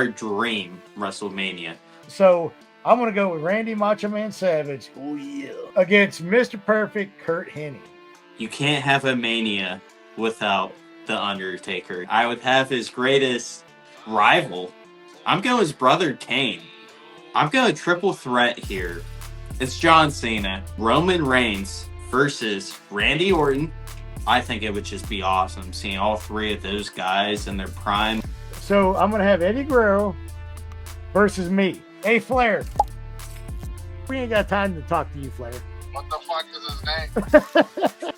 dream WrestleMania. So I'm going to go with Randy Macho Man Savage against Mr. Perfect Kurt Hennig. You can't have a Mania without The Undertaker. I would have his greatest rival. I'm going his brother Kane. I'm going triple threat here. It's John Cena, Roman Reigns versus Randy Orton. I think it would just be awesome seeing all three of those guys in their prime. So I'm going to have Eddie Guerrero versus me. Hey, Flair. We ain't got time to talk to you, Flair. What the fuck is his name?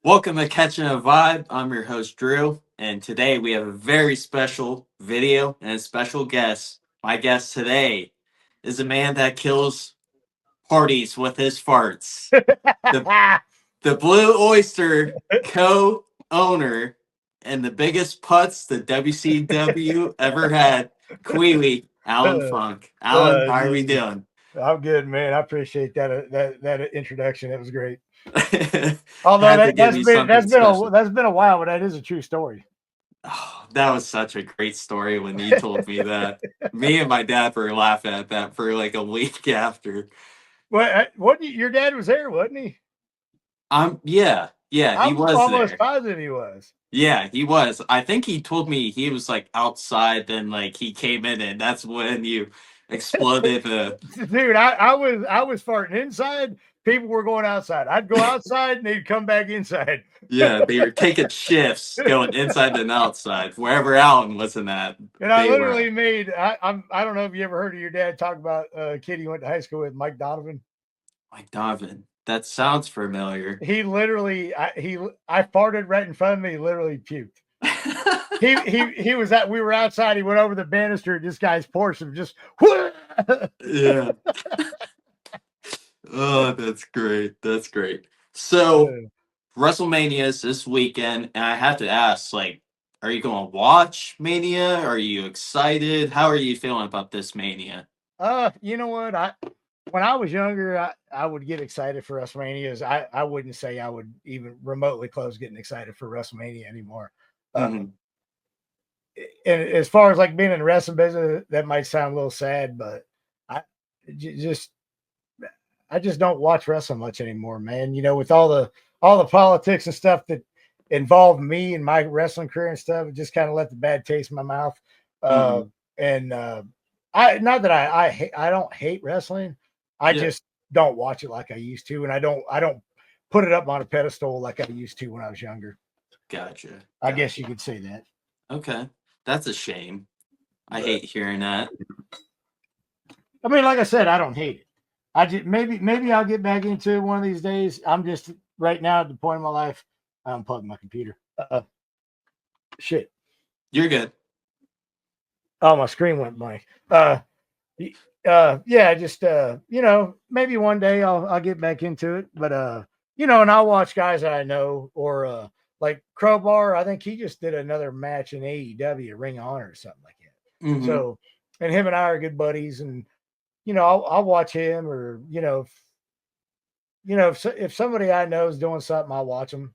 Welcome to Catching a Vibe. I'm your host, Drew. And today we have a very special video and a special guest. My guest today is a man that kills parties with his farts. The Blue Oyster co-owner and the biggest putts the WCW ever had, Kwee Wee, Allan Funk. Allan, how are we doing? I'm good, man. I appreciate that introduction. It was great. Although that's been a while, but that is a true story. Oh, that was such a great story when you told me that. Me and my dad were laughing at that for like a week after. What your dad was there, wasn't he? Yeah, he was almost there. Positive he was. Yeah, he was. I think he told me he was like outside, then like he came in, and that's when you exploded. Dude, I was farting inside. People were going outside. I'd go outside and they'd come back inside. Yeah, they were taking shifts going inside and outside, wherever Allan wasn't at. And I literally I don't know if you ever heard of your dad talk about a kid he went to high school with, Mike Donovan. Mike Donovan. That sounds familiar. He literally, I farted right in front of me. He literally puked. he was we were outside. He went over the banister at this guy's porch and just, yeah. Oh, that's great. That's great. So, WrestleMania is this weekend, and I have to ask, like, are you going to watch Mania? Are you excited? How are you feeling about this Mania? You know what? When I was younger, I would get excited for WrestleManias. I wouldn't say I would even remotely close getting excited for WrestleMania anymore. And as far as like being in the wrestling business, that might sound a little sad, but I just don't watch wrestling much anymore, man. You know, with all the politics and stuff that involved me and my wrestling career and stuff, it just kind of left a bad taste in my mouth. And I not that I don't hate wrestling. I just don't watch it like I used to, and I don't put it up on a pedestal like I used to when I was younger. Gotcha. I guess you could say that. Okay, that's a shame. I hate hearing that. I mean, like I said, I don't hate it. I just maybe I'll get back into it one of these days. I'm just right now at the point in my life. I'm plugging my computer. Shit. You're good. Oh, my screen went blank. Yeah, just you know, maybe one day I'll get back into it. But you know, and I'll watch guys that I know, or like Crowbar. I think he just did another match in AEW, Ring of Honor or something like that. So, and him and I are good buddies, and you know, I'll watch him, or you know, if somebody I know is doing something, I'll watch them.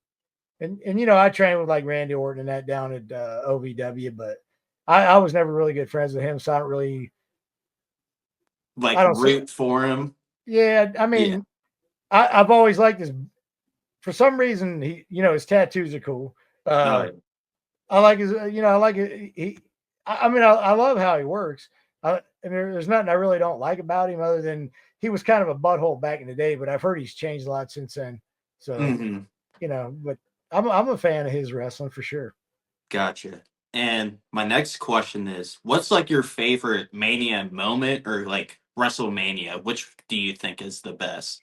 And you know, I trained with like Randy Orton and that down at OVW, but I was never really good friends with him, so I don't really root for him. Yeah, I mean, I've always liked his. For some reason, his tattoos are cool. I like his, I like it. I mean, I love how he works. I mean, there's nothing I really don't like about him other than he was kind of a butthole back in the day, but I've heard he's changed a lot since then. So, but I'm a fan of his wrestling for sure. Gotcha. And my next question is, what's like your favorite Mania moment or like WrestleMania? Which do you think is the best?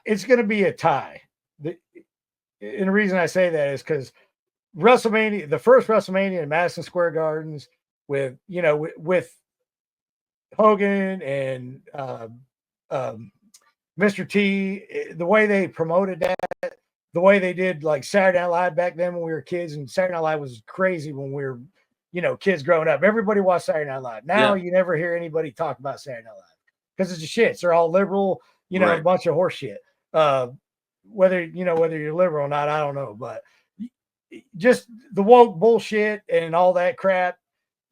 It's going to be a tie. And the reason I say that is because WrestleMania, the first WrestleMania in Madison Square Gardens with Hogan and Mr. T, the way they promoted that, the way they did like Saturday Night Live back then when we were kids, and Saturday Night Live was crazy when we were, kids growing up. Everybody watched Saturday Night Live. Now you never hear anybody talk about Saturday Night Live because it's just shit. They're all liberal, a bunch of horse shit. whether you're liberal or not, I don't know, but just the woke bullshit and all that crap.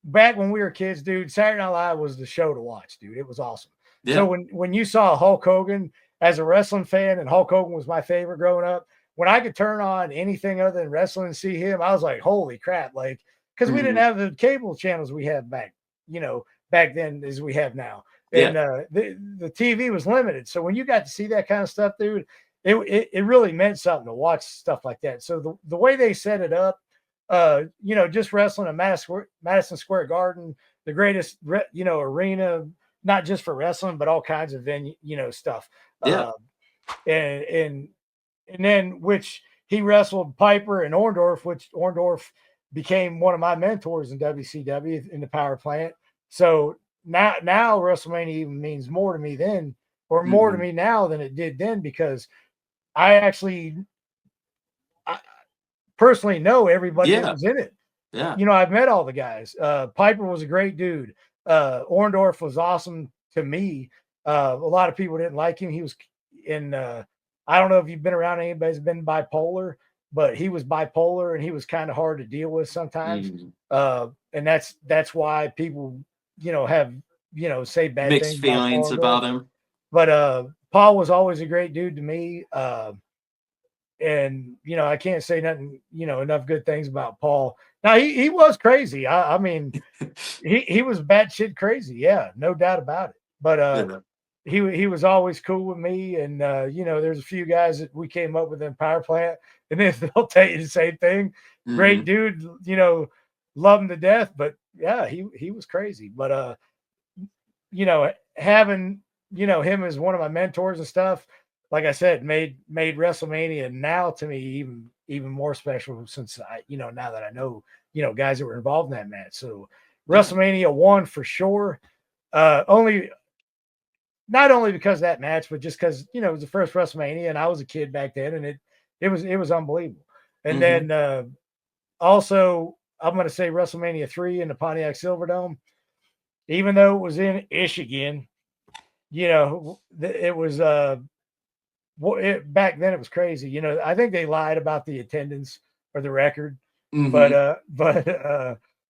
Back when we were kids, dude, Saturday Night Live was the show to watch, dude. It was awesome. Yeah. So when you saw Hulk Hogan as a wrestling fan, and Hulk Hogan was my favorite growing up, when I could turn on anything other than wrestling and see him, I was like, holy crap. Like, because we didn't have the cable channels we have back then as we have now. And the TV was limited. So when you got to see that kind of stuff, dude, it really meant something to watch stuff like that. So the way they set it up, just wrestling at Madison Square Garden, the greatest, arena, not just for wrestling, but all kinds of venue, stuff. Yeah. And then which he wrestled Piper and Orndorff, which Orndorff became one of my mentors in WCW in the power plant. So now WrestleMania even means more to me then, or more to me now than it did then, because I personally know everybody that was in it. Yeah. I've met all the guys. Piper was a great dude. Orndorff was awesome to me. A lot of people didn't like him. He was in, I don't know if you've been around anybody who's been bipolar, but he was bipolar and he was kind of hard to deal with sometimes. And that's why people, have, say bad mixed things feelings about him. But Paul was always a great dude to me. And I can't say nothing, enough good things about Paul. Now he was crazy. I mean, he was batshit crazy. Yeah, no doubt about it. But he was always cool with me. And there's a few guys that we came up with in power plant, and then they'll tell you the same thing. Great dude, love him to death. But yeah, he was crazy. But having him as one of my mentors and stuff, like I said, made WrestleMania now to me even more special, since now that I know, guys that were involved in that match. So WrestleMania 1 for sure. Not only because of that match, but just because, it was the first WrestleMania and I was a kid back then, and it was unbelievable. And then also I'm going to say WrestleMania 3 in the Pontiac Silverdome, even though it was in Michigan, it was back then it was crazy. I think they lied about the attendance or the record, but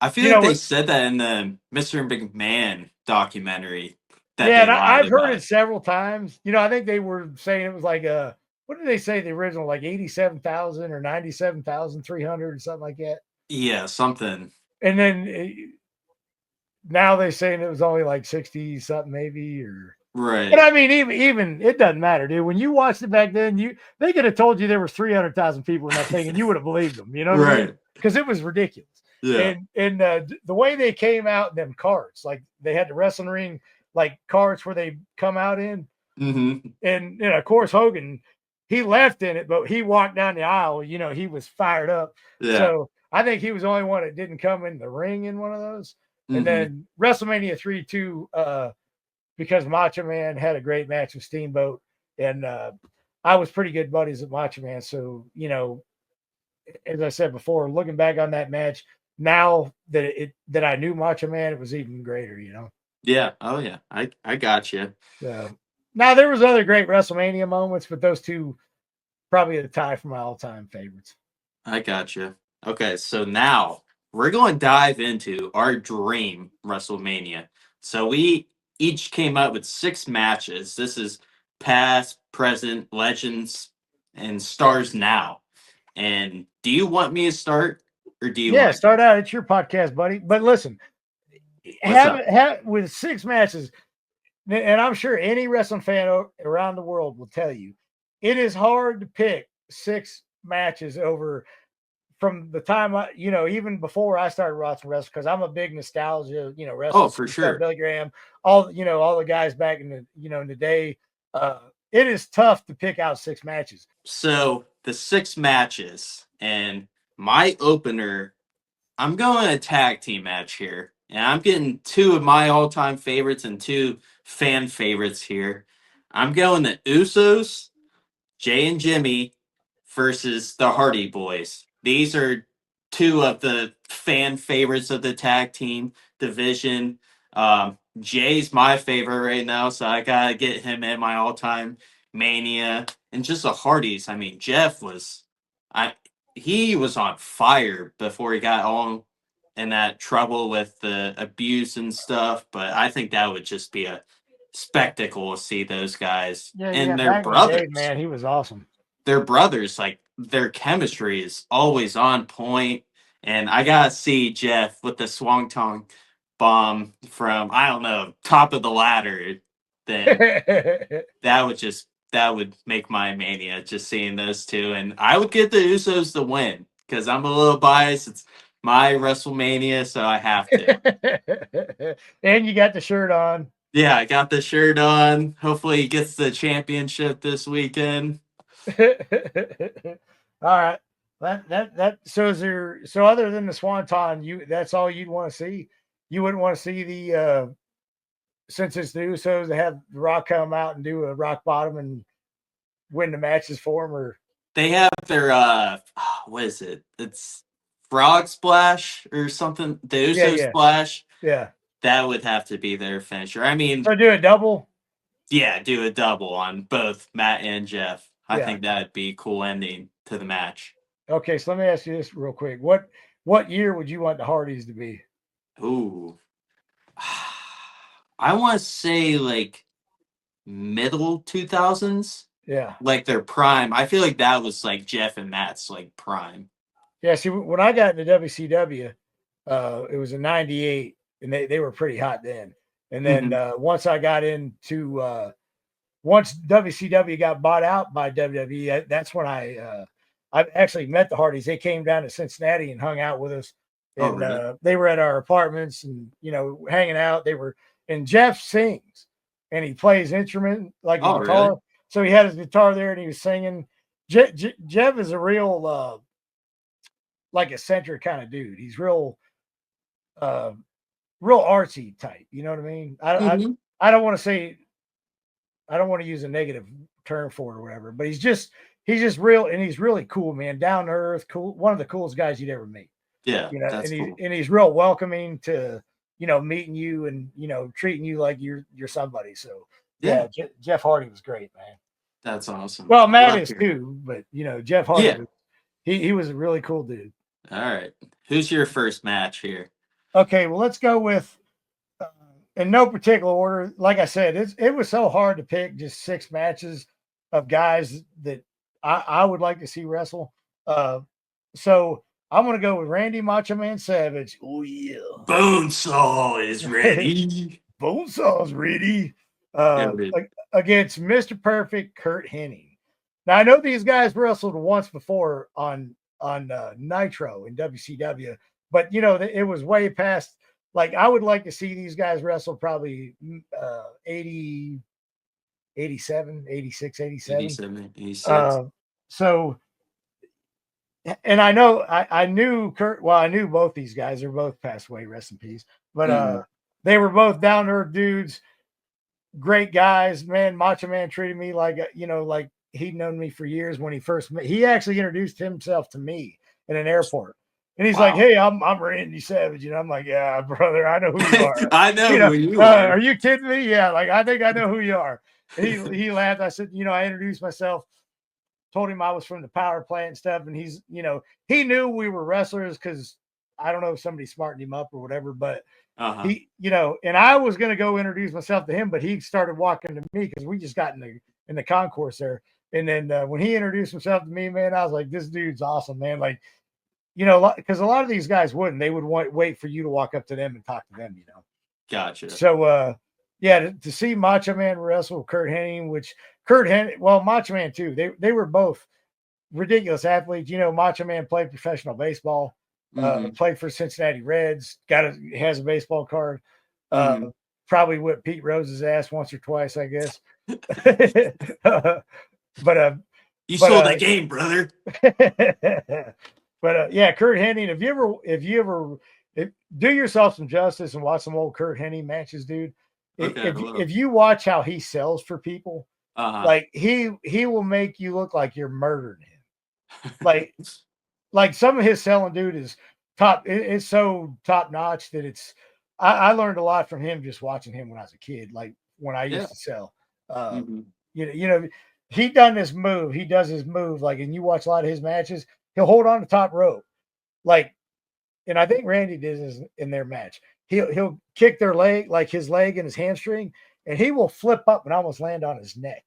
I feel like they said that in the Mr. McMahon documentary. And I've heard it several times. I think they were saying it was like what did they say, the original, like 87,000 or 97,300 or something like that. Yeah, something. And then now they're saying it was only like 60 something maybe, or right. But I mean, even it doesn't matter, dude. When you watched it back then, they could have told you there was 300,000 people in that thing, and you would have believed them. You know what I mean? Because it was ridiculous. Yeah. And the way they came out in them carts, like they had the wrestling ring like carts where they come out in, and of course Hogan, he left in it, but he walked down the aisle. He was fired up. Yeah. So I think he was the only one that didn't come in the ring in one of those. And then WrestleMania 3 too. Because Macho Man had a great match with Steamboat, and I was pretty good buddies with Macho Man. So, as I said before, looking back on that match, now that I knew Macho Man, it was even greater, Yeah. Oh yeah. I got you. Now there was other great WrestleMania moments, but those two probably a tie for my all-time favorites. I got you. Okay, so now we're going to dive into our dream WrestleMania. So we each came up with 6 matches. This is past, present, legends, and stars now. And do you want me to start, or do you? Yeah, start out. It's your podcast, buddy. But listen, have with 6 matches, and I'm sure any wrestling fan around the world will tell you, it is hard to pick 6 matches over from the time even before I started watching wrestling, because I'm a big nostalgia, wrestling. Oh, for sure. Billy Graham, all the guys back in the in the day. It is tough to pick out 6 matches. So the 6 matches, and my opener, I'm going a tag team match here, and I'm getting 2 of my all-time favorites and 2 fan favorites here. I'm going the Usos, Jay and Jimmy, versus the Hardy Boys. These are 2 of the fan favorites of the tag team division. Jay's my favorite right now, so I gotta get him in my all-time Mania and just the Hardys. I mean, Jeff was, he was on fire before he got all in that trouble with the abuse and stuff. But I think that would just be a spectacle to see those guys Yeah. and their Back in the day, brothers. man, he was awesome. Their brothers, like their chemistry is always on point. And I gotta see Jeff with the Swanton bomb from, I don't know, top of the ladder. Then that would make my mania just seeing those two. And I would get the Usos to win because I'm a little biased. It's my WrestleMania, so I have to. And you got the shirt on. Yeah, I got the shirt on. Hopefully he gets the championship this weekend. All right. That so other than the Swanton, that's all you'd want to see. You wouldn't want to see the since it's the Usos to have The Rock come out and do a rock bottom and win the matches for them, or they have their what is it? It's Frog Splash or something. The Uso Splash. Yeah. That would have to be their finisher. I mean, so do a double. Yeah, do a double on both Matt and Jeff. I think that'd be a cool ending to the match. Okay, so let me ask you this real quick. What year would you want the Hardys to be? Ooh. I want to say like middle 2000s. Yeah. Like their prime. I feel like that was like Jeff and Matt's like prime. Yeah, see, when I got into WCW, it was in '98, and they were pretty hot then. And then once I got into once WCW got bought out by WWE, that's when I actually met the Hardys. They came down to Cincinnati and hung out with us. And really? They were at our apartments and hanging out. And Jeff sings and he plays instrument like a guitar. Really? So he had his guitar there and he was singing. Jeff is a real like eccentric kind of dude. He's real artsy type. You know what I mean? I don't want to say, I don't want to use a negative term for it or whatever, but he's just real, and he's really cool, man. Down to earth, cool. One of the coolest guys you'd ever meet. Yeah, that's and cool. He's real welcoming to meeting you and treating you like you're somebody. So yeah, Jeff Hardy was great, man. That's awesome. Well, Matt is too, but Jeff Hardy, he was a really cool dude. All right, who's your first match here? Okay, well, let's go with in no particular order. Like I said, it was so hard to pick just 6 matches of guys that I would like to see wrestle. So I'm going to go with Randy Macho Man Savage. Oh, yeah. Bonesaw is ready. Bonesaw's ready. Against Mr. Perfect, Kurt Hennig. Now, I know these guys wrestled once before on Nitro in WCW, but, it was way past. Like, I would like to see these guys wrestle probably 80, 87, 86, 87. 86. So, and I know, I knew Kurt, well, I knew both these guys. They're both passed away, rest in peace. But they were both down-to-earth dudes, great guys, man. Macho Man treated me like, like he'd known me for years when he first met. He actually introduced himself to me in an airport. And he's like, "Hey, I'm Randy Savage," and I'm like, "Yeah, brother, I know who you are. I know who you are. Are you kidding me? Yeah, like I think I know who you are." And he laughed. I said, I introduced myself, told him I was from the power plant and stuff, and he's, he knew we were wrestlers because I don't know if somebody smartened him up or whatever, but he, and I was gonna go introduce myself to him, but he started walking to me because we just got in the concourse there, and then when he introduced himself to me, man, I was like, "This dude's awesome, man!" Like. Because a lot of these guys wouldn't. They would wait for you to walk up to them and talk to them, Gotcha. So, to see Macho Man wrestle Kurt Hennig, Macho Man too. They were both ridiculous athletes. Macho Man played professional baseball, played for Cincinnati Reds, has a baseball card, probably whipped Pete Rose's ass once or twice, I guess. But you sold the game, brother. But Kurt Hennig, if you ever do yourself some justice and watch some old Kurt Hennig matches, dude. If you watch how he sells for people, like he will make you look like you're murdering him. like some of his selling, dude, is top. It's so top notch that I learned a lot from him just watching him when I was a kid. Like when I used to sell, he done this move. He does his move like, and you watch a lot of his matches. He'll hold on the top rope, like, and I think Randy did this in their match. He'll kick their leg, like his leg and his hamstring, and he will flip up and almost land on his neck,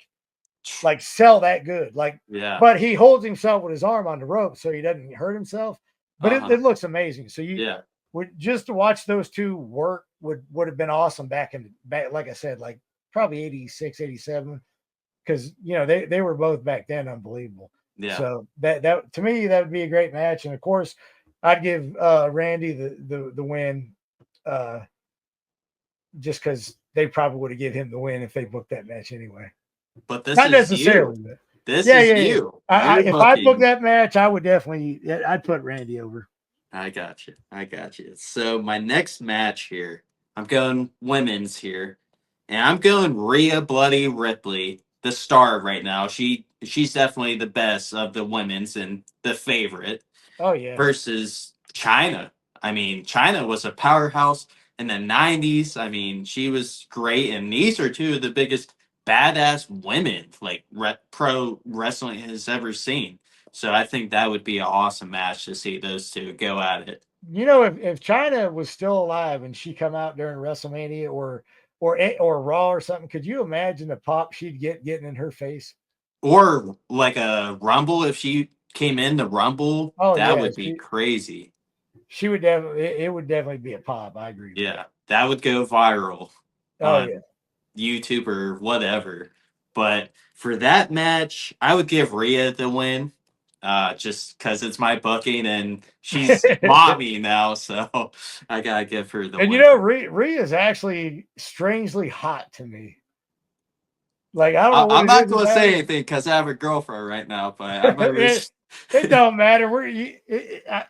like sell that good. Like, Yeah. but he holds himself with his arm on the rope so he doesn't hurt himself. But it looks amazing. So you would just to watch those two work would have been awesome back like I said, like probably 86, 87. Because they were both back then unbelievable. Yeah. So that to me that would be a great match, and of course I'd give Randy the win, just because they probably would have given him the win if they booked that match anyway. But this not is necessarily. You. But, this is you. If I booked that match, I would definitely I'd put Randy over. I got you. So my next match here, I'm going women's here, and I'm going Rhea Bloody Ripley, the star right now. She's definitely the best of the women's and the favorite. Oh yeah. Versus China. I mean, China was a powerhouse in the 90s. I mean, she was great, and these are two of the biggest badass women like pro wrestling has ever seen. So I think that would be an awesome match to see those two go at it. If China was still alive and she come out during WrestleMania or Raw or something, could you imagine the pop she'd getting in her face? Or like a Rumble, if she came in the Rumble, that would be crazy. She would definitely. It would definitely be a pop. I agree. Yeah, that would go viral. Oh yeah. YouTube or whatever. But for that match, I would give Rhea the win, just because it's my booking and she's mommy now, so I gotta give her the win. And Rhea is actually strangely hot to me. Like I don't know. I'm not going to say anything because I have a girlfriend right now, but I'm it don't matter.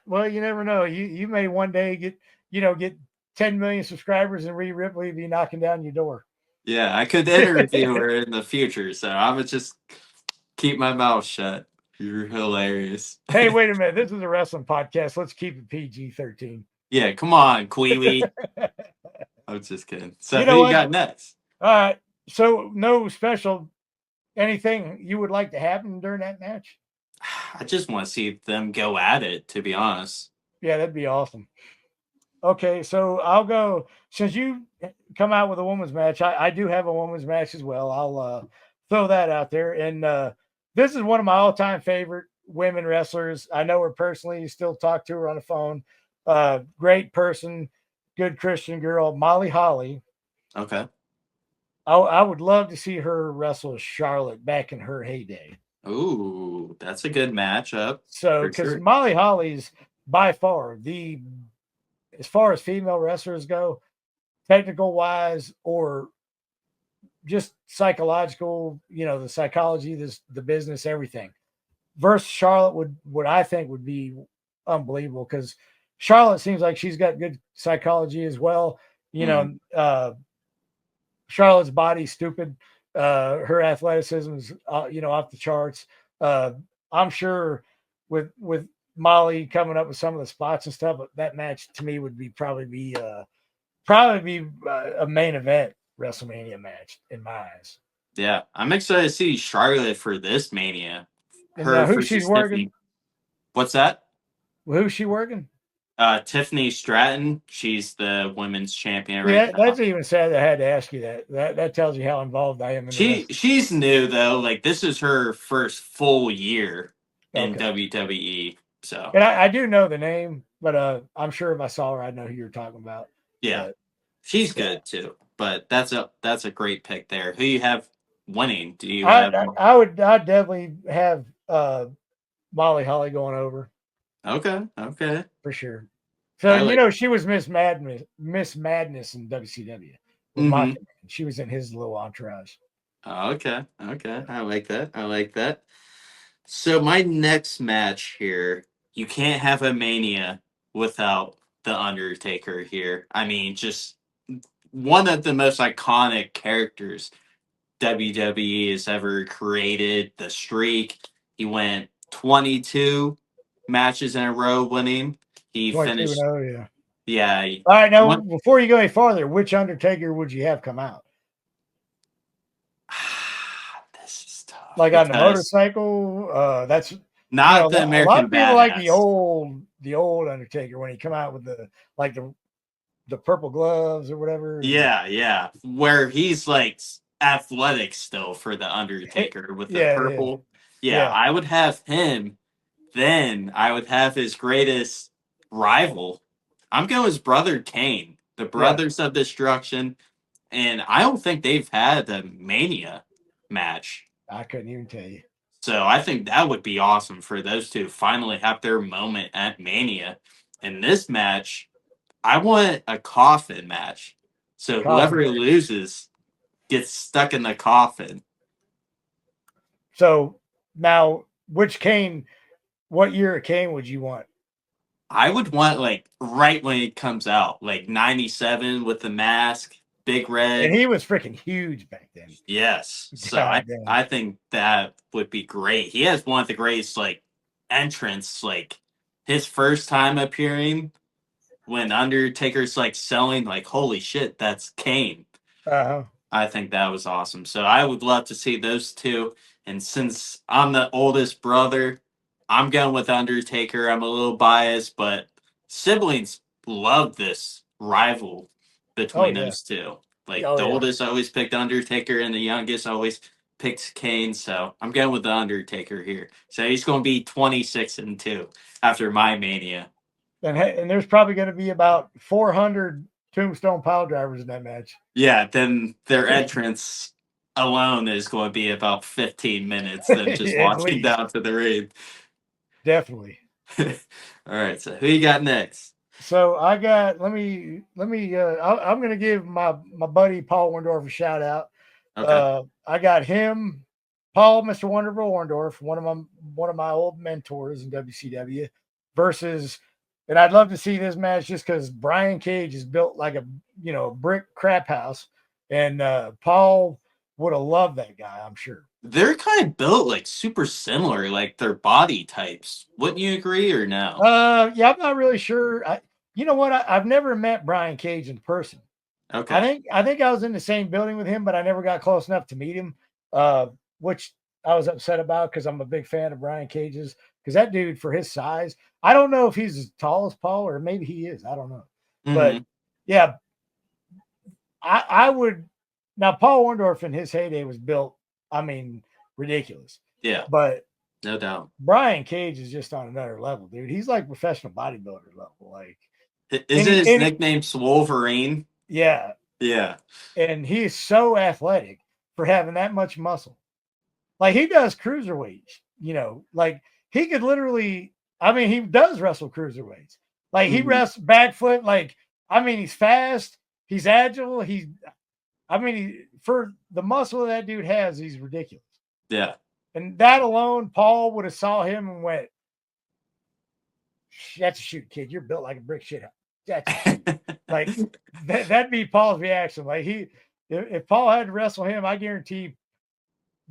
Well, you never know. You may one day get 10 million subscribers and Rhea Ripley be knocking down your door. Yeah, I could interview her in the future, so I would just keep my mouth shut. You're hilarious. Hey, wait a minute. This is a wrestling podcast. Let's keep it PG-13. Yeah, come on, Kwee Wee. I'm just kidding. So who you got next? All right. So no special anything you would like to happen during that match? I just want to see them go at it, to be honest. Yeah, that'd be awesome. Okay, so I'll go. Since you come out with a women's match, I do have a women's match as well. I'll throw that out there. And this is one of my all-time favorite women wrestlers. I know her personally. Still talk to her on the phone. Great person, good Christian girl, Molly Holly. Okay. I would love to see her wrestle Charlotte back in her heyday. Ooh, that's a good matchup. So, because Molly Holly's by far as far as female wrestlers go, technical wise or just psychological, the psychology, the business, everything. Versus Charlotte would I think would be unbelievable because Charlotte seems like she's got good psychology as well. Charlotte's body's stupid. Her athleticism is, off the charts. I'm sure with Molly coming up with some of the spots and stuff, but that match to me would probably be a main event WrestleMania match in my eyes. Yeah, I'm excited to see Charlotte for this Mania. Who she's working? Tiffany. What's that? Who's she working? Tiffany Stratton. She's the women's champion right now. That's even sad I had to ask you that. That tells you how involved I am in she's new though. Like this is her first full year in WWE. So and I do know the name, but I'm sure if I saw her, I'd know who you're talking about. Yeah. She's good too. But that's a great pick there. Who you have winning? Do you have I'd definitely have Molly Holly going over. Okay. For sure. So she was Miss Madness in WCW. Mm-hmm. She was in his little entourage. Okay. I like that. So my next match here, you can't have a Mania without The Undertaker here. I mean, just one of the most iconic characters WWE has ever created. The streak. He went 22 matches in a row winning. He finished. Oh yeah. Yeah. All right. Now, before you go any farther, which Undertaker would you have come out? This is tough. like on the because motorcycle. That's not the a lot American of people like Badass. the old Undertaker when he come out with the purple gloves or whatever. Yeah. Where he's like athletic still for the Undertaker with the Yeah. purple. Yeah, I would have him. Then I would have his greatest rival. I'm going with his brother Kane, the Brothers of Destruction. And I don't think they've had a Mania match. I couldn't even tell you. So I think that would be awesome for those two to finally have their moment at Mania. In this match, I want a coffin match. So whoever loses gets stuck in the coffin. So now, what year of Kane would you want? I would want like right when it comes out, like 97 with the mask, big red. And he was freaking huge back then. Yes. So I think that would be great. He has one of the greatest like entrance, like his first time appearing when Undertaker's like selling, like, holy shit, that's Kane. I think that was awesome. So I would love to see those two. And since I'm the oldest brother, I'm going with Undertaker. I'm a little biased, but siblings love this rival between those two. Like the oldest always picked Undertaker and the youngest always picked Kane. So I'm going with the Undertaker here. So he's going to be 26-2 after my Mania. And there's probably going to be about 400 Tombstone pile drivers in that match. Yeah, then their entrance alone is going to be about 15 minutes than just walking down to the ring. Definitely. All right, so who you got next? So I got I'm going to give my buddy Paul Orndorff a shout out. Okay. I got him, Paul, Mr. Wonderful Orndorff, one of my old mentors in WCW, versus, and I'd love to see this match just because Brian Cage is built like a brick crap house, and Paul would have loved that guy, I'm sure. They're kind of built like super similar, like their body types. Wouldn't you agree or no? Yeah, I'm not really sure. You know what? I've never met Brian Cage in person. Okay. I think I was in the same building with him, but I never got close enough to meet him, which I was upset about because I'm a big fan of Brian Cage's. Because that dude, for his size, I don't know if he's as tall as Paul or maybe he is. I don't know. Mm-hmm. But yeah, I would. Now, Paul Orndorff in his heyday was built, I mean, ridiculous. Yeah. But no doubt. Brian Cage is just on another level, dude. He's like professional bodybuilder level. Like, isn't his nickname Swolverine? Yeah. Yeah. And he's so athletic for having that much muscle. Like he does cruiserweights, like he could literally, I mean, he does wrestle cruiserweights. Like he wrestles back foot. Like, I mean, he's fast. He's agile. For the muscle that dude has, he's ridiculous. Yeah. And that alone, Paul would have saw him and went, that's a shoot, kid. You're built like a brick shit house. That's like that'd be Paul's reaction. Like if Paul had to wrestle him, I guarantee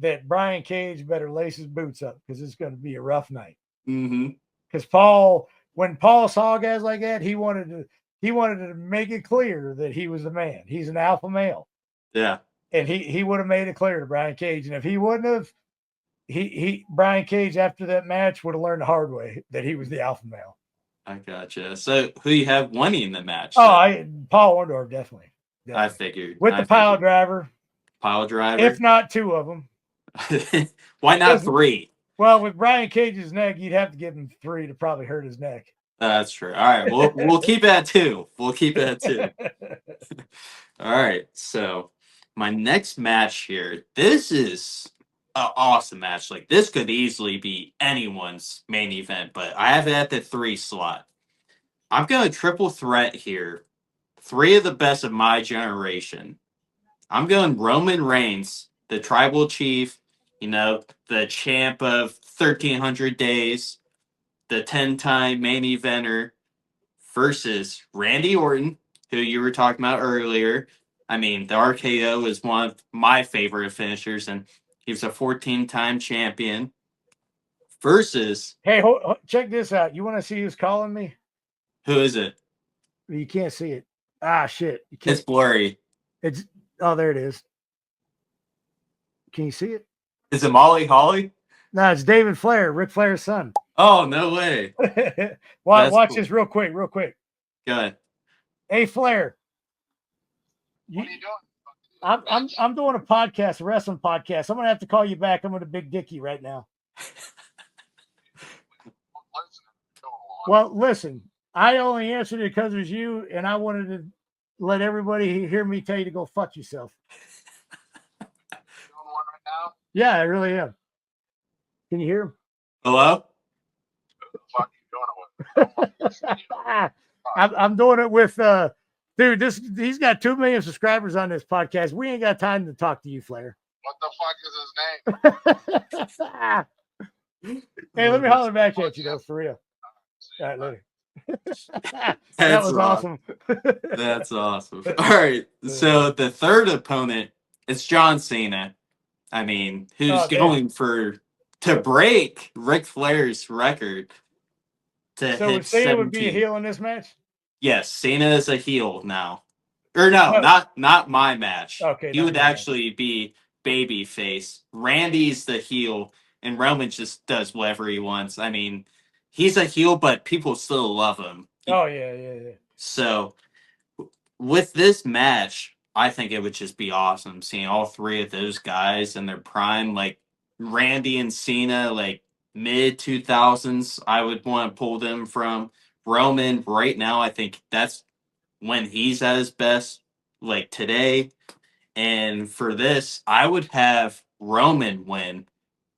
that Brian Cage better lace his boots up because it's going to be a rough night. Because when Paul saw guys like that, he wanted to make it clear that he was the man. He's an alpha male. Yeah. And he would have made it clear to Brian Cage. And if he wouldn't have, Brian Cage after that match would have learned the hard way that he was the alpha male. I gotcha. So who you have winning the match? Oh, Paul Orndorff, definitely. I figured. With the pile driver. Pile driver? If not two of them. Why not three? Well, with Brian Cage's neck, you'd have to give him three to probably hurt his neck. That's true. All right. We'll keep it at two. We'll keep it at two. All right. So my next match here, this is an awesome match. Like this could easily be anyone's main event, but I have it at the 3 slot. I'm going triple threat here. 3 of the best of my generation. I'm going Roman Reigns, the tribal chief, the champ of 1,300 days, the 10-time main eventer, versus Randy Orton, who you were talking about earlier. I mean, the RKO is one of my favorite finishers, and he was a 14-time champion. Versus... Hey, check this out. You want to see who's calling me? Who is it? You can't see it. Ah, shit. It's blurry. Oh, there it is. Can you see it? Is it Molly Holly? No, it's David Flair, Ric Flair's son. Oh, no way. Watch cool. this real quick. Good. Hey, Flair. What are you doing? I'm doing a podcast, a wrestling podcast. I'm gonna have to call you back. I'm with a big dicky right now. Well, listen, I only answered it because it was you, and I wanted to let everybody hear me tell you to go fuck yourself. Doing one right now? Yeah, I really am. Can you hear him? Hello? What the fuck are you doing it with? I'm doing it with dude. He's got 2 million subscribers on this podcast. We ain't got time to talk to you, Flair. What the fuck is his name? Hey, let me holler back at you though, for real. All right, later. That was awesome. That's awesome. All right. So the third opponent is John Cena. I mean, who's going to break Ric Flair's record to so hit Cena 17. would be a heel in this match? Yes, Cena is a heel now. Or no, not my match. Okay. He would actually be baby face. Randy's the heel, and Roman just does whatever he wants. I mean, he's a heel, but people still love him. Oh, yeah. So, with this match, I think it would just be awesome seeing all three of those guys in their prime, like Randy and Cena, like mid 2000s. I would want to pull them from. Roman right now, I think that's when he's at his best, like today. And for this, I would have Roman win,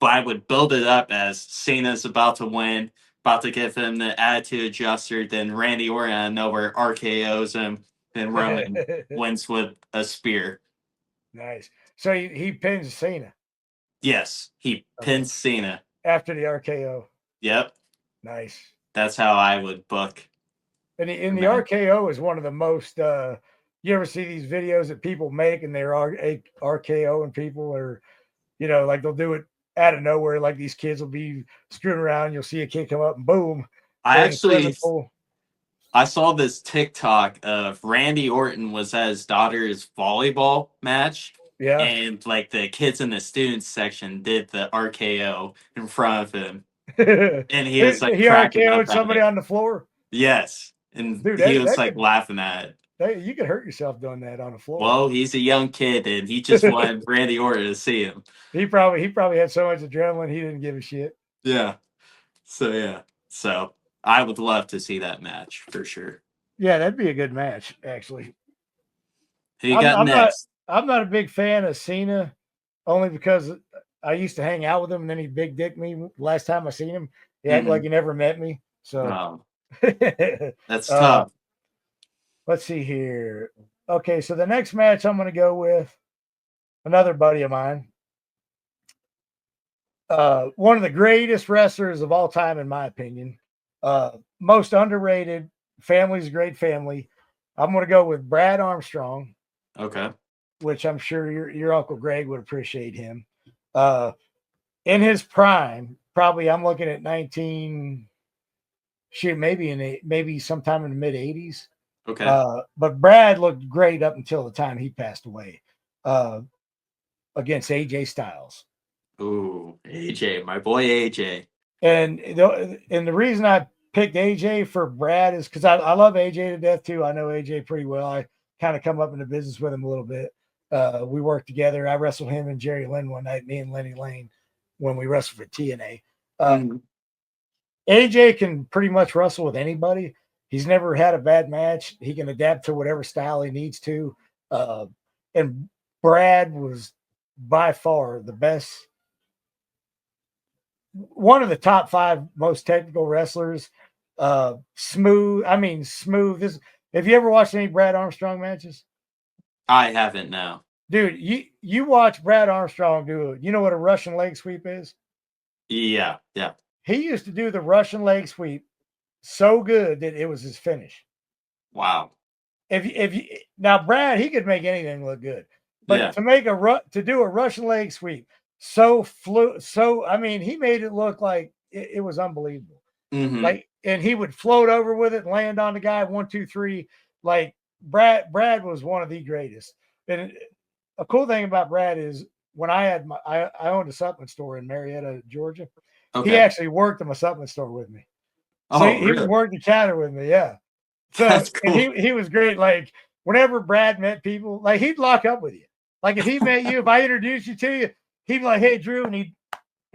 but I would build it up as Cena's about to win, about to give him the attitude adjuster. Then Randy Orton out of nowhere RKO's him, and Roman wins with a spear. Nice. So he pins Cena. Yes, he pins Cena after the RKO. Yep. Nice. That's how I would book. And the RKO is one of the most. You ever see these videos that people make and they're RKO and people, or like they'll do it out of nowhere. Like these kids will be screwing around. You'll see a kid come up and boom. I saw this TikTok of Randy Orton was at his daughter's volleyball match. Yeah. And like the kids in the students section did the RKO in front of him. And he was like, he RKO'd somebody on the floor. Yes. And dude, he was like laughing at it. You could hurt yourself doing that on the floor. Well, he's a young kid and he just wanted Randy Orton to see him. He probably had so much adrenaline he didn't give a shit. Yeah. So I would love to see that match for sure. Yeah, that'd be a good match, actually. Who you got next? I'm not a big fan of Cena, only because I used to hang out with him, and then he big dicked me last time I seen him. He acted like he never met me. So that's tough. Let's see here. Okay, so the next match I'm going to go with another buddy of mine. One of the greatest wrestlers of all time, in my opinion. Most underrated. Family's a great family. I'm going to go with Brad Armstrong. Okay. Which I'm sure your Uncle Greg would appreciate him. In his prime, probably I'm looking at maybe sometime in the mid 80s. Okay. But Brad looked great up until the time he passed away. Against AJ Styles. Ooh, AJ, my boy AJ. And the reason I picked AJ for Brad is because I love AJ to death too. I know AJ pretty well. I kind of come up in the business with him a little bit. We worked together. I wrestled him and Jerry Lynn one night, me and Lenny Lane, when we wrestled for TNA. AJ can pretty much wrestle with anybody. He's never had a bad match. He can adapt to whatever style he needs to. And Brad was by far the best, one of the top 5 most technical wrestlers. Smooth. Have you ever watched any Brad Armstrong matches? I haven't, no. Dude, you watch Brad Armstrong do it. You know what a Russian leg sweep is? Yeah. He used to do the Russian leg sweep so good that it was his finish. Wow. Now Brad, he could make anything look good, but to do a Russian leg sweep he made it look like it was unbelievable. Mm-hmm. Like, and he would float over with it, land on the guy 1, 2, 3. Like Brad was one of the greatest. And a cool thing about Brad is when I had I owned a supplement store in Marietta, Georgia. Okay. He actually worked in my supplement store with me. So Oh, he really? would work the counter with me. Yeah. So That's and cool. he was great. Like whenever Brad met people, like he'd lock up with you. Like if he met you, if I introduced you to you, he'd be like, "Hey, Drew," and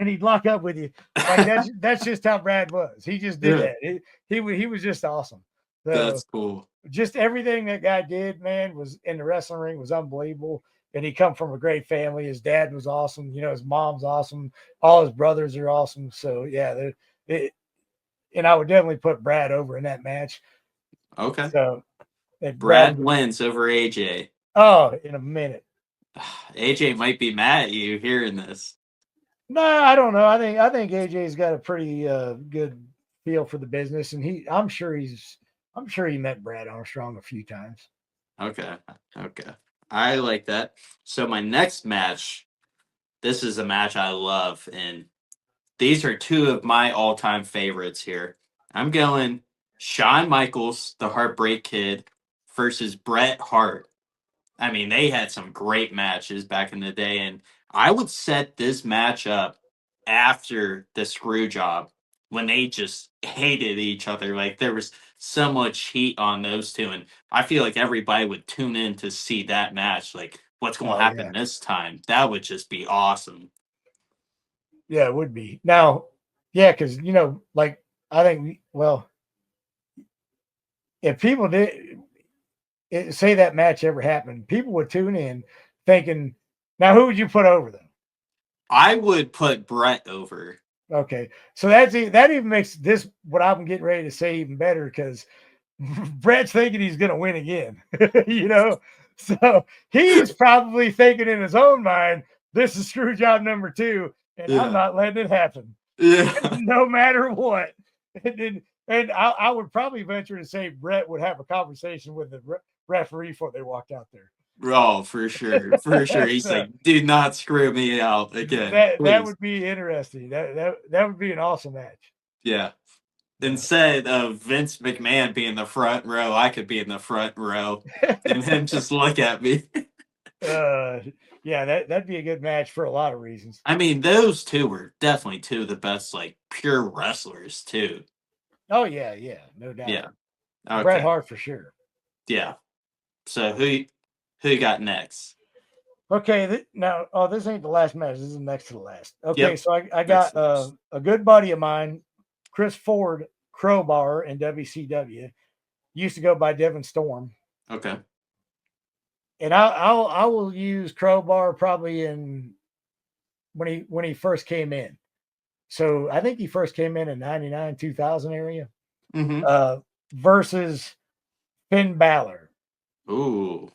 he'd lock up with you. Like that's just how Brad was. He just did Yeah. that. He was just awesome. So That's cool. just everything that guy did, man, was in the wrestling ring was unbelievable. And he come from a great family. His dad was awesome. You know, his mom's awesome. All his brothers are awesome. So yeah, and I would definitely put Brad over in that match. Okay. So and Brad wins over AJ. Oh, in a minute. AJ might be mad at you hearing this. No, I don't know. I think AJ's got a pretty good feel for the business, and I'm sure he met Brad Armstrong a few times. Okay. Okay. I like that. So my next match, this is a match I love, and these are two of my all-time favorites here. I'm going Shawn Michaels, the Heartbreak Kid, versus Bret Hart. I mean, they had some great matches back in the day, and I would set this match up after the screw job when they just hated each other. Like there was so much heat on those two, and I feel like everybody would tune in to see that match. Like, what's going to happen this time? That would just be awesome. Yeah, it would be. Now, yeah, because like I think if people did say that match ever happened, people would tune in thinking, now who would you put over them? I would put Bret over. Okay, so that even makes this what I'm getting ready to say even better because Bret's thinking he's going to win again, so he's probably thinking in his own mind, this is screw job number 2, and I'm not letting it happen. Yeah. No matter what. And I would probably venture to say Bret would have a conversation with the referee before they walked out there. Oh, for sure. For sure. He's like, do not screw me out again. That would be interesting. That would be an awesome match. Yeah. Instead of Vince McMahon being in the front row, I could be in the front row and him just look at me. Yeah, that'd be a good match for a lot of reasons. I mean, those two were definitely two of the best, like, pure wrestlers, too. Oh, yeah, no doubt. Yeah. Okay. Bret Hart for sure. Yeah. So who you got next? Okay, now, this ain't the last match. This is next to the last. Okay, Yep. so I got a good buddy of mine, Chris Ford, Crowbar in WCW. Used to go by Devon Storm. Okay. And I will use Crowbar probably when he first came in. So I think he first came in 99, 2000 area. Mm-hmm. Versus Finn Balor. Ooh.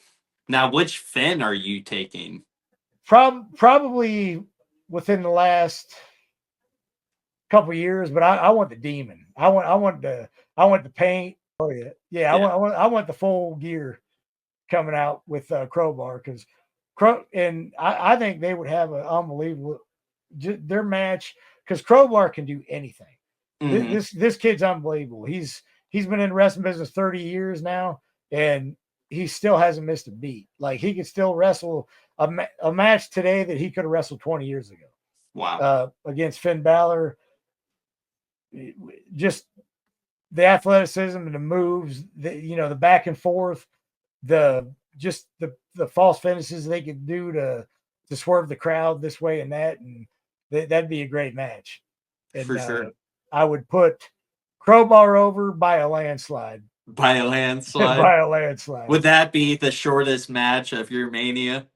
Now, which Finn are you taking? Probably within the last couple years, but I want the Demon. I want the paint. Oh yeah. I want the full gear coming out with Crowbar because I think they would have an unbelievable their match because Crowbar can do anything. Mm-hmm. This kid's unbelievable. He's been in the wrestling business 30 years now, and he still hasn't missed a beat. Like he could still wrestle a match today that he could have wrestled 20 years ago. Wow. Against Finn Balor. Just the athleticism and the moves, the back and forth, the false finishes they could do to swerve the crowd this way and that, and that'd be a great match. And, for sure. I would put Crowbar over by a landslide. By a landslide? By a landslide. Would that be the shortest match of your Mania?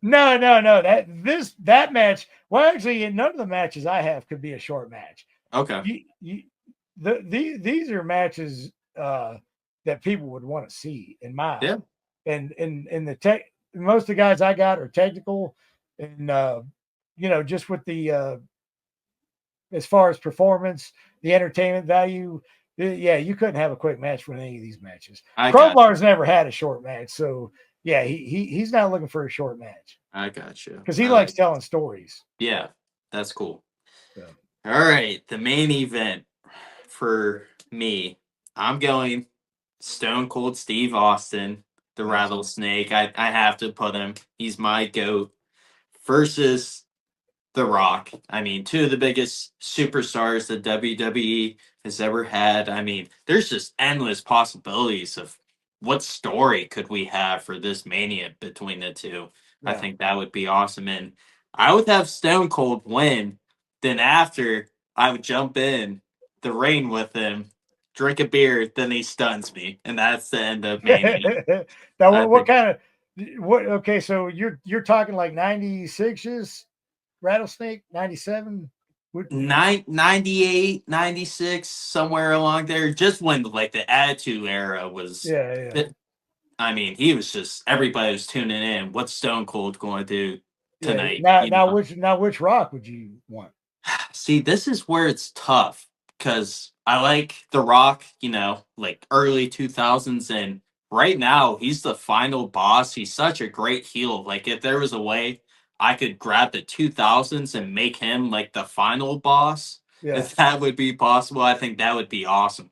No. That match. Well, actually, none of the matches I have could be a short match. Okay. These are matches that people would want to see in my eye. And the tech, most of the guys I got are technical, and just with the as far as performance, the entertainment value. Yeah, you couldn't have a quick match for any of these matches. Crowbar's never had a short match, so yeah, he's not looking for a short match. I got you. Because he likes telling stories. Yeah, that's cool. Yeah. All right, the main event for me, I'm going Stone Cold Steve Austin, the Rattlesnake. I have to put him. He's my GOAT. versus The Rock. I mean, two of the biggest superstars that WWE has ever had. I mean, there's just endless possibilities of what story could we have for this Mania between the two. I think that would be awesome. And I would have Stone Cold win. Then after, I would jump in the ring with him, drink a beer, then he stuns me. And that's the end of Mania. Now, what kind of what? Okay, so you're talking like 96's Rattlesnake, 97. 98, 96, somewhere along there. Just when like the Attitude Era was. Yeah. I mean, he was just everybody was tuning in. What's Stone Cold going to do tonight? Now which Rock would you want? See, this is where it's tough because I like The Rock, like early 2000s. And right now, he's the final boss. He's such a great heel. Like, if there was a way I could grab the 2000s and make him like the final boss, if that would be possible, I think that would be awesome.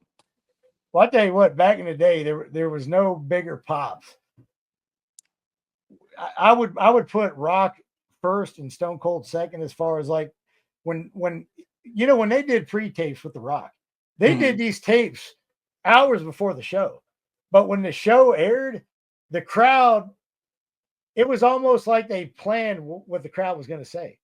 Well, I tell you what, back in the day, there was no bigger pops. I would put Rock first and Stone Cold second as far as like when they did pre-tapes with The Rock, they did these tapes hours before the show. But when the show aired, the crowd, it was almost like they planned what the crowd was going to say.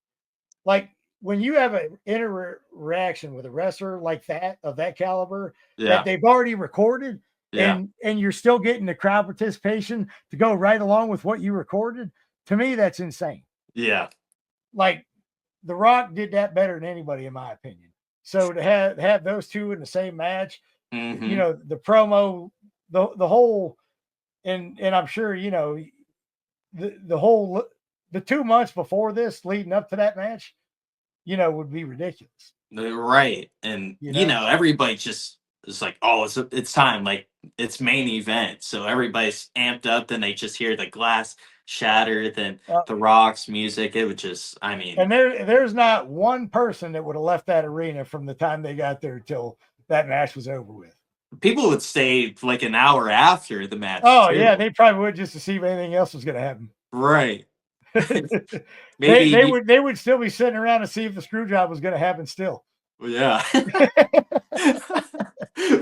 Like when you have an interaction with a wrestler like that, of that caliber, that they've already recorded, and you're still getting the crowd participation to go right along with what you recorded, to me, that's insane. Yeah. Like The Rock did that better than anybody, in my opinion. So to have those two in the same match, the promo, the whole, and I'm sure, the whole, the 2 months before this leading up to that match, would be ridiculous. Right. And, everybody just is like, oh, it's time. Like, it's main event. So everybody's amped up. Then they just hear the glass shatter. Then The Rock's music. It would just, I mean. And there's not one person that would have left that arena from the time they got there till that match was over with. People would stay like an hour after the match. Oh, too. Yeah. They probably would, just to see if anything else was going to happen. Right. Maybe they would still be sitting around to see if the screw job was going to happen still. Yeah.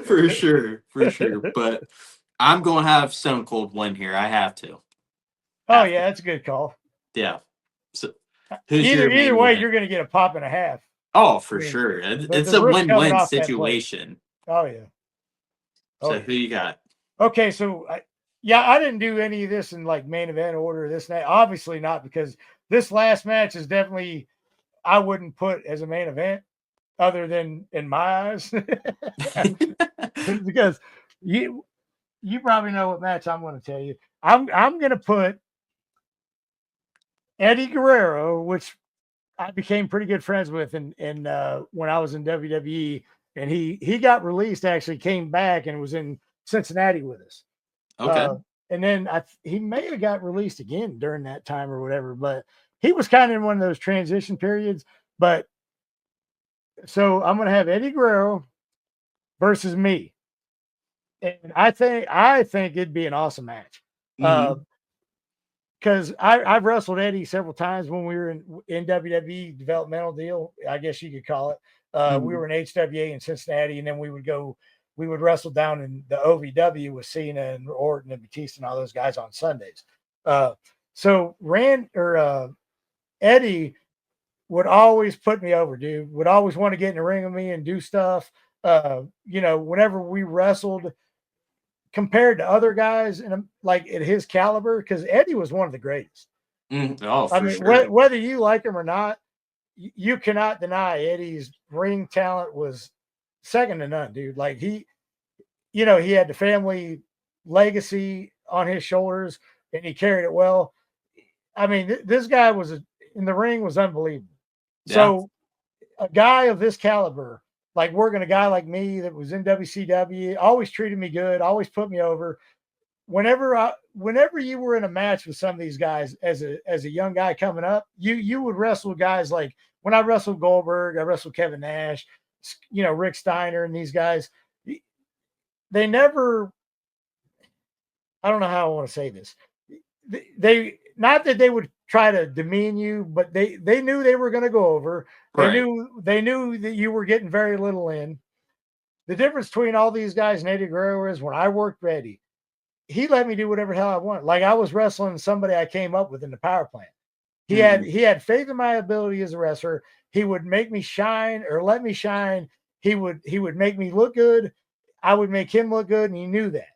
For sure. But I'm going to have Stone Cold win here. I have to. Oh, yeah, that's a good call. Yeah. So either way, you're going to get a pop and a half. Oh, for sure. It's a win-win situation. Oh, yeah. So who you got? Okay, so I didn't do any of this in like main event order. This and that. Obviously not, because this last match is definitely, I wouldn't put as a main event, other than in my eyes, because you probably know what match I'm going to tell you. I'm going to put Eddie Guerrero, which I became pretty good friends with in when I was in WWE, and he got released, actually came back and was in Cincinnati with us. Okay. And then he may have got released again during that time or whatever, but he was kind of in one of those transition periods. But so I'm going to have Eddie Guerrero versus me. And I think it'd be an awesome match. Because I've wrestled Eddie several times when we were in WWE developmental deal, I guess you could call it. We were in HWA in Cincinnati, and then we would wrestle down in the OVW with Cena and Orton and Batista and all those guys on Sundays. So Eddie would always put me over, dude. Would always want to get in the ring with me and do stuff. Whenever we wrestled, compared to other guys like at his caliber, because Eddie was one of the greatest. Sure. Whether you like him or not, you cannot deny Eddie's ring talent was second to none, dude. Like he had the family legacy on his shoulders, and he carried it well. I mean, this guy in the ring was unbelievable. Yeah. So a guy of this caliber, like working a guy like me that was in WCW, always treated me good, always put me over. Whenever you were in a match with some of these guys as a young guy coming up, you would wrestle guys like when I wrestled Goldberg, I wrestled Kevin Nash, Rick Steiner, and these guys. They never, I don't know how I want to say this. They not that they would try to demean you, but they knew they were going to go over. They Right. knew that you were getting very little in. The difference between all these guys and Eddie Guerrero is when I worked for Eddie, he let me do whatever the hell I want. Like I was wrestling somebody I came up with in the power plant. He had faith in my ability as a wrestler. He would make me shine or let me shine. He would make me look good. I would make him look good, and he knew that.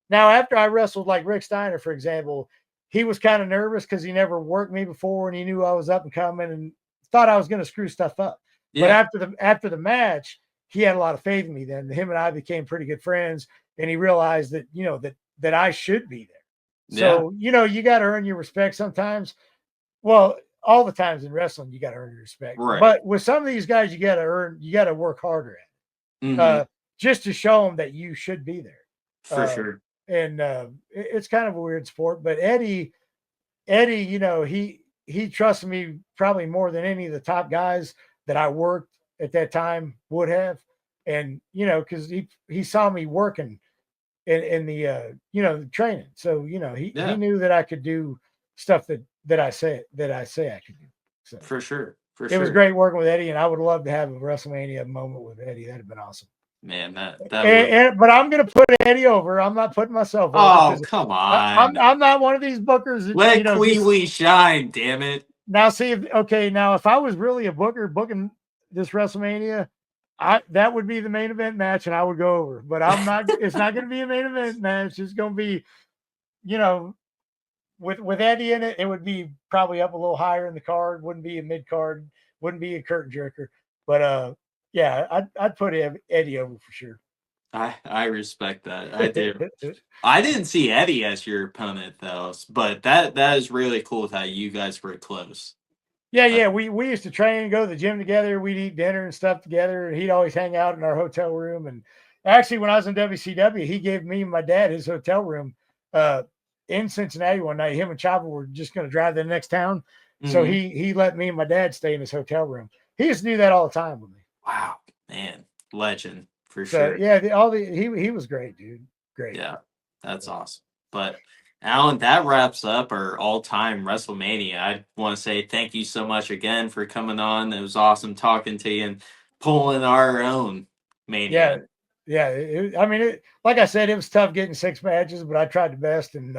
Now, after I wrestled like Rick Steiner, for example, he was kind of nervous because he never worked me before, and he knew I was up and coming and thought I was going to screw stuff up. Yeah. But after the match, he had a lot of faith in me. Then him and I became pretty good friends, and he realized that that I should be there. So you got to earn your respect sometimes. Well, all the times in wrestling, you got to earn your respect. Right. But with some of these guys, you got to work harder at it, just to show them that you should be there. For sure. And it's kind of a weird sport, but Eddie, he trusted me probably more than any of the top guys that I worked at that time would have. And, because he saw me working in the, the training. So, he knew that I could do stuff that I say I could do. So for sure. It was great working with Eddie, and I would love to have a WrestleMania moment with Eddie. That'd have been awesome. Man, but I'm gonna put Eddie over. I'm not putting myself over. Oh, come on! I'm not one of these bookers. That, Let Kwee Wee shine, damn it! Now, see, now if I was really a booker booking this WrestleMania, that would be the main event match, and I would go over. But I'm not. It's not going to be a main event match. It's going to be, with Eddie in it, it would be probably up a little higher in the card. Wouldn't be a mid card. Wouldn't be a curtain jerker. But yeah, I'd put Eddie over for sure. I respect that. I do. I didn't see Eddie as your opponent though, but that is really cool that you guys were close. Yeah. We used to train and go to the gym together. We'd eat dinner and stuff together, and he'd always hang out in our hotel room. And actually, when I was in WCW, he gave me and my dad his hotel room in Cincinnati one night. Him and Chopper were just going to drive to the next town, so he let me and my dad stay in his hotel room. He used to do that all the time with me. Wow, man, legend for sure. Yeah, he was great, dude. Great. Yeah, that's awesome. But Allan, that wraps up our all-time WrestleMania. I want to say thank you so much again for coming on. It was awesome talking to you and pulling our own Mania. Yeah. Like I said, it was tough getting 6 matches, but I tried the best, and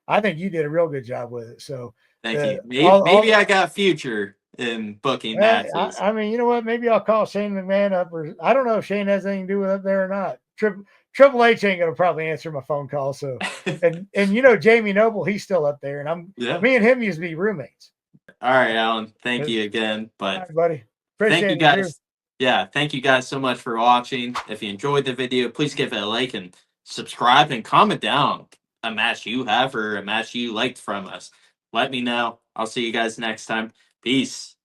I think you did a real good job with it. So thank you. Maybe I got future in booking matches. You know what? Maybe I'll call Shane McMahon up, or I don't know if Shane has anything to do with up there or not. Triple H ain't gonna probably answer my phone call. So, and Jamie Noble, he's still up there, and me and him used to be roommates. All right, Allan. Thank you again. But all right, buddy, appreciate thank you guys. Yeah, thank you guys so much for watching. If you enjoyed the video, please give it a like and subscribe and comment down a match you have or a match you liked from us. Let me know. I'll see you guys next time. Peace.